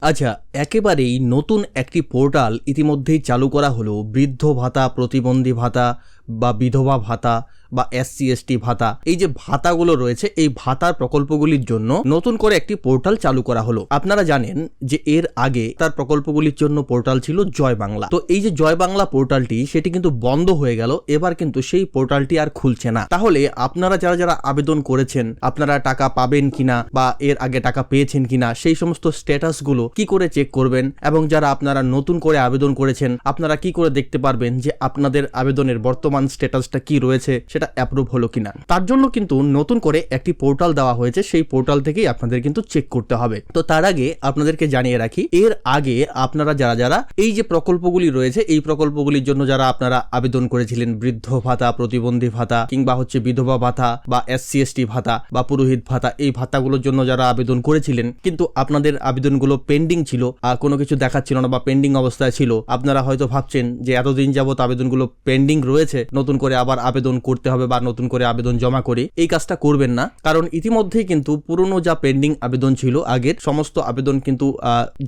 আচ্ছা, একেবারেই নতুন একটি পোর্টাল ইতিমধ্যেই চালু করা হলো। বৃদ্ধ ভাতা, প্রতিবন্ধী ভাতা বা বিধবা ভাতা বা SC/ST ভাতা, এই যে ভাতাগুলো রয়েছে এই ভাতার প্রকল্পগুলির জন্য নতুন করে একটি পোর্টাল চালু করা হলো। আপনারা জানেন যে এর আগে তার প্রকল্পগুলির জন্য পোর্টাল ছিল জয় বাংলা। তো এই যে জয় বাংলা পোর্টালটি সেটি কিন্তু বন্ধ হয়ে গেল। এবার কিন্তু সেই পোর্টালটি আর খুলছে না। তাহলে আপনারা যারা যারা আবেদন করেছেন, আপনারা টাকা পাবেন কিনা বা এর আগে টাকা পেয়েছেন কিনা, সেই সমস্ত স্ট্যাটাসগুলো কি করে চেক করবেন, এবং যারা আপনারা নতুন করে আবেদন করেছেন আপনারা কি করে দেখতে পারবেন যে আপনাদের আবেদনের বর্তমান স্ট্যাটাসটা কি রয়েছে, সেটা অ্যাপ্রুভ হলো কিনা। তার জন্য কিন্তু নতুন করে একটি পোর্টাল দেওয়া হয়েছে। সেই পোর্টাল থেকেই আপনাদের কিন্তু চেক করতে হবে। তো তার আগে আপনাদেরকে জানিয়ে রাখি, এর আগে আপনারা যারা যারা এই যে প্রকল্পগুলি রয়েছে এই প্রকল্পগুলির জন্য যারা আপনারা আবেদন করেছিলেন, বৃদ্ধ ভাতা, প্রতিবন্ধী ভাতা কিংবা বিধবা ভাতা বা SC/ST ভাতা বা পুরোহিত ভাতা, এই ভাতাগুলোর জন্য যারা আবেদন করেছিলেন কিন্তু আপনাদের আবেদনগুলো পেন্ডিং ছিল, কোনো কিছু দেখাচ্ছিল না বা পেন্ডিং অবস্থায় ছিল, আপনারা হয়তো ভাবছেন যে এতদিন যাবত আবেদনগুলো পেন্ডিং রয়েছে, নতুন করে আবার আবেদন করতে হবে বা নতুন করে আবেদন জমা করে। এই কাজটা করবেন না, কারণ ইতিমধ্যেই কিন্তু পুরনো যা পেন্ডিং আবেদন ছিল আগের সমস্ত আবেদন কিন্তু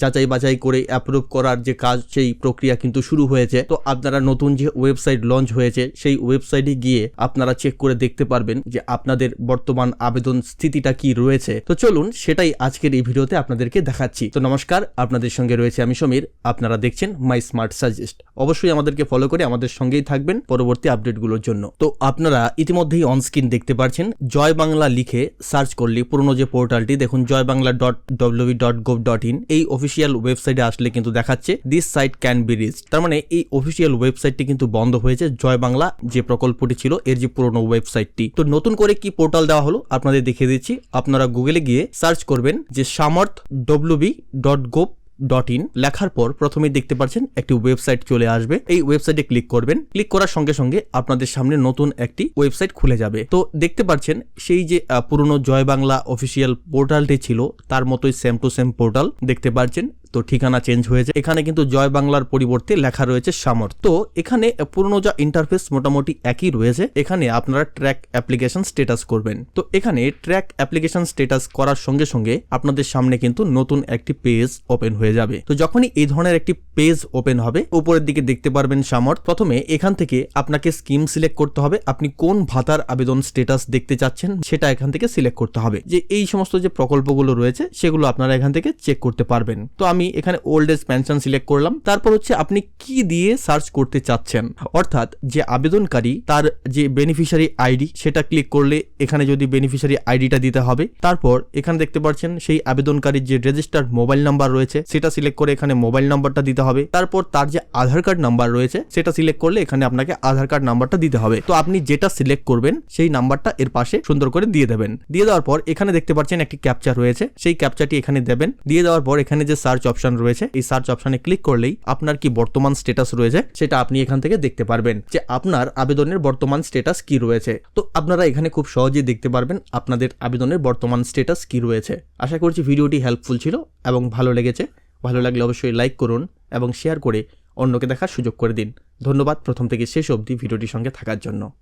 যাচাই বাছাই করে অ্যাপ্রুভ করার যে কাজ, সেই প্রক্রিয়া কিন্তু শুরু হয়েছে। তো আপনারা নতুন যে ওয়েবসাইট লঞ্চ হয়েছে সেই ওয়েবসাইটে গিয়ে আপনারা চেক করে দেখতে পারবেন যে আপনাদের বর্তমান আবেদন স্থিতিটা কি রয়েছে। তো চলুন সেটাই আজকের এই ভিডিওতে আপনাদেরকে দেখাচ্ছি। তো নমস্কার, আপনাদের সঙ্গে রয়েছে আমি সমীর। আপনারা দেখছেন মাই স্মার্ট সাজেস্ট। অবশ্যই আমাদেরকে ফলো করে আমাদের সঙ্গেই থাকবেন পরবর্তী আপডেটগুলোর জন্য। তো আপনারা ইতিমধ্যেই অনস্ক্রিন দেখতে পাচ্ছেন, জয় বাংলা লিখে সার্চ করলে পুরনো যে পোর্টালটি দেখুন joybangla.ww.gov.in, এই অফিসিয়াল ওয়েবসাইটে আসলে কিন্তু দেখাচ্ছে this site can be reached. তার মানে এই অফিসিয়াল ওয়েবসাইটটি কিন্তু বন্ধ হয়েছে। জয় বাংলা যে প্রকল্পটি ছিল এর যে পুরনো ওয়েবসাইটটি। তো নতুন করে কি পোর্টাল দেওয়া হলো আপনাদের দেখিয়ে দিচ্ছি। আপনারা গুগলে গিয়ে সার্চ করবেন যে samarth.wb.gov.in, লেখার পর প্রথমেই দেখতে পাচ্ছেন একটি ওয়েবসাইট চলে আসবে। এই ওয়েবসাইটে ক্লিক করবেন। ক্লিক করার সঙ্গে সঙ্গে আপনাদের সামনে নতুন একটি ওয়েবসাইট খুলে যাবে। তো দেখতে পাচ্ছেন সেই যে পুরনো জয় বাংলা অফিসিয়াল পোর্টালটি ছিল তার মতোই সেম টু সেম পোর্টাল দেখতে পাচ্ছেন। তো ঠিকানা চেঞ্জ হয়েছে, এখানে কিন্তু জয় বাংলার পরিবর্তে লেখা রয়েছে সামর্থ। তো এখানে পুরনো যা ইন্টারফেস মোটামুটি একই রয়েছে। এখানে আপনারা ট্র্যাক অ্যাপ্লিকেশন স্ট্যাটাস করবেন। তো এখানে ট্র্যাক অ্যাপ্লিকেশন স্ট্যাটাস করার সঙ্গে সঙ্গে আপনাদের সামনে কিন্তু নতুন একটি পেজ ওপেন হয়ে যাবে। তো যখনই এই ধরনের একটি পেজ ওপেন হবে উপরের দিকে দেখতে পারবেন সামর্থ। প্রথমে এখান থেকে আপনাকে স্কিম সিলেক্ট করতে হবে। আপনি কোন ভাতার আবেদন স্ট্যাটাস দেখতে চাচ্ছেন সেটা এখান থেকে সিলেক্ট করতে হবে। যে এই সমস্ত যে প্রকল্পগুলো রয়েছে সেগুলো আপনারা এখান থেকে চেক করতে পারবেন। তো আমি এখানে ওল্ড এজ পেনশন সিলেক্ট করলাম। তারপর আপনি কি দিয়ে সার্চ করতে চাচ্ছেন, অর্থাৎ যে আবেদনকারী তার যে বেনিফিশিয়ারি আইডি সেটা ক্লিক করলে এখানে যদি বেনিফিশিয়ারি আইডিটা দিতে হবে। তারপর এখানে দেখতে পাচ্ছেন সেই আবেদনকারীর যে রেজিস্টার্ড মোবাইল নাম্বার রয়েছে সেটা সিলেক্ট করে এখানে মোবাইল নাম্বারটা দিতে হবে। তারপর তার যে আধার কার্ড নাম্বার রয়েছে সেটা সিলেক্ট করলে এখানে আপনাকে আধার কার্ড নাম্বারটা দিতে হবে। তো আপনি যেটা সিলেক্ট করবেন সেই নাম্বারটা এর পাশে সুন্দর করে দিয়ে দেবেন। দিয়ে দেওয়ার পর এখানে দেখতে পাচ্ছেন একটি ক্যাপচা রয়েছে, সেই ক্যাপচাটি এখানে দেবেন। দিয়ে দেওয়ার পর এখানে যে সার্চ অপশন রয়েছে এই সার্চ অপশনে ক্লিক করলেই আপনার কি বর্তমান স্ট্যাটাস রয়েছে সেটা আপনি এখান থেকে দেখতে পারবেন যে আপনার আবেদনের বর্তমান স্ট্যাটাস কি রয়েছে। তো আপনারা এখানে খুব সহজেই দেখতে পারবেন আপনাদের আবেদনের বর্তমান স্ট্যাটাস কি রয়েছে। আশা করছি ভিডিওটি হেল্পফুল ছিল এবং ভালো লেগেছে। ভালো লাগলে অবশ্যই লাইক করুন এবং শেয়ার করে অন্যকে দেখার সুযোগ করে দিন। ধন্যবাদ প্রথম থেকে শেষ অবধি ভিডিওটির সঙ্গে থাকার জন্য।